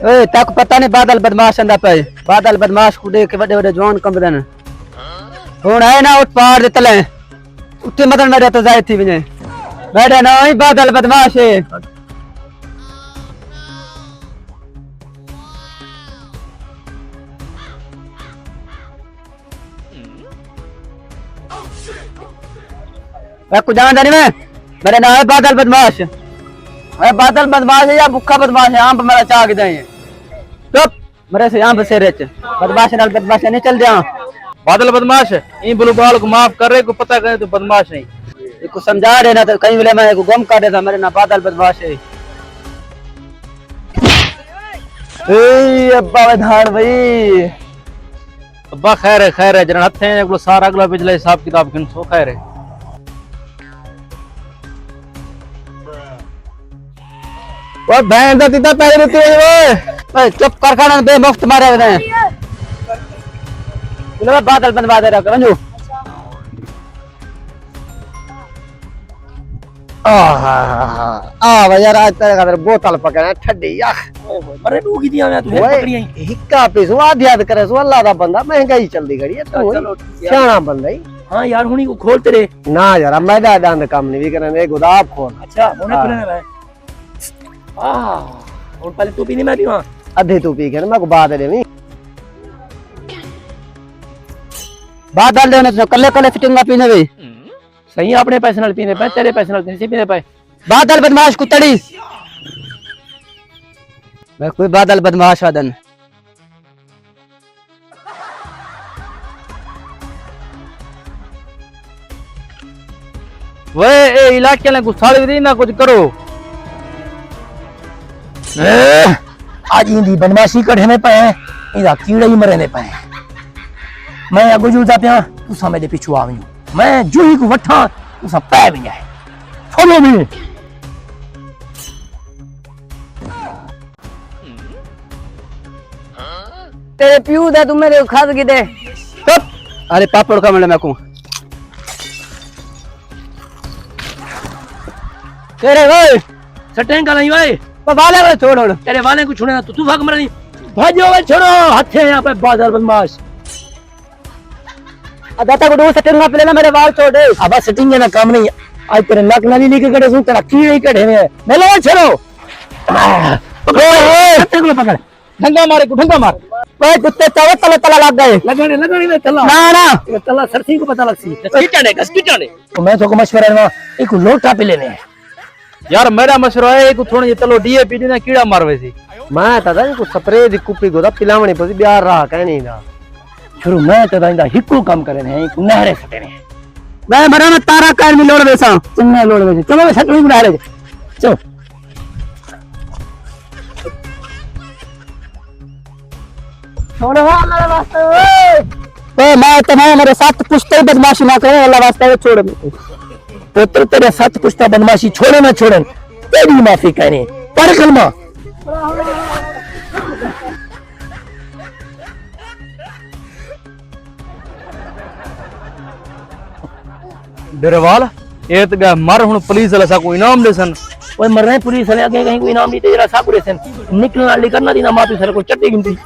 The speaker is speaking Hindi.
ए तक पता नहीं बादल बदमाश अंदा पे बादल बदमाश को देख के बड़े बड़े जवान कंबदन हुन है ना उठ पहाड़ दे तले उत्ते मदन मेरे तो जाए थी विने बैठा ना ही बादल बदमाश है मैं कुछ जानता नहीं मैं मेरा नाम है बादल बदमाश मैं बादल बदमाश है या भूखा बदमाश है यहाँ पे मेरा चाक दे चुप मेरे से यहाँ पे से रेच बदमाश नाल बदमाश नहीं चल जा बादल बदमाश है इन बुलू बाल को माफ कर रहे को पता करे तो बदमाश नहीं इसको समझा रहे ना तो कहीं बोले मैं गुम कर देता मेरे ना बादल बदमाश है ए अब्बा धाड़ भाई अब्बा खैर है जरा हथे है सारा अगला पिछला हिसाब किताब किन सो खैर है वो बहन दा तीता पैर रुती है वो चुप कर खाना बे मुफ्त मारे हुए हैं बोले बादल बनवा दे रहा मंजू आ यार आज तेरे खातर बोतल पकड़ना ठंडी यार अरे तू की दिया मैं तुझे पकड़ी आई हिक्का पे सो आधी याद करे सो अल्लाह दा बंदा महंगाई चलदी खड़ी है तू सियाना बंदा ही हां यार हुनी को खोल तेरे ना यार मैं दांद काम नहीं भी करने गुदाब खोल अच्छा होने खुलने भाई और पहले तू पीने मैं भी वहां आधे तू पी के मैं को बात देवी बादल देने तो कल्ले कल्ले फिटिंग पीने वे सही अपने पैसे नाल पीने पे तेरे पैसे नाल नहीं पीने पे बादल बदमाश कुतड़ी मैं कोई बादल बदमाश आदन वे ए इलाके में गुस्साल भी ना कुछ करो आज इंदी बदमाशी कढ़े में पे इंदा कीड़े ही मरे ने पे मैं अगो जुलता पिया तू सा मेरे पीछे आवी मैं जो ही को वठा तू सा पै भी जाए फॉलो मी तेरे प्यू दे तू मेरे खाद की दे चुप अरे पापड़ का मिले मैं को तेरे वे सटेंग का नहीं भाई वाले वाले छोड़ तेरे वाले को छोड़ना तो तू भाग मर नहीं भाजो वे छोड़ो हाथ है यहां पे बादल बदमाश दाता को दो सेटिंग पे लेना मेरे वाल छोड़ दे अब सेटिंग ना काम नहीं आज तेरे नक नाली लेके कड़े सु तेरा कीड़े ही कढ़े में ले लो छोड़ो सटेंग को पकड़ ढंगा मारे को ढंगा मार ओए कुत्ते चावे तला तला लग गए लगाने में तला ना ना ये तला सरसी को पता लगसी किटाने तो मैं तो को मशवरा दूंगा एक लोटा पे लेने है यार मेरा मशवरा है एक थोड़ी चलो डीएपी ना कीड़ा मारवे सी मैं दादा को स्प्रे दी कुपी गोदा पिलावणी पसी बिहार रहा कहनी ना शुरू मैं तो इंदा हिक्को काम करे ने एक नहरे सटे ने मैं मरा में तारा कान में लोड़ बेसा चन्ने लोड़ में चलो मैं सटवी बना ले चलो छोड़ो अल्लाह वास्ते ओए मैं तुम्हारे मेरे साथ पुश्ते बदमाशी ना करे अल्लाह वास्ते छोड़ मेरे पुत्र तेरे साथ पुश्ता बदमाशी छोड़े ना छोड़न तेरी माफी कहने पर कलमा डरवाल ये तो मर हुन पुलिस वाला सा कोई इनाम देसन ओए मर रहे पुलिस वाले आगे कहीं कोई इनाम नहीं दे जरा सा कुड़े सन निकलना वाली करना दी ना माफी सर को चट्टी गिनती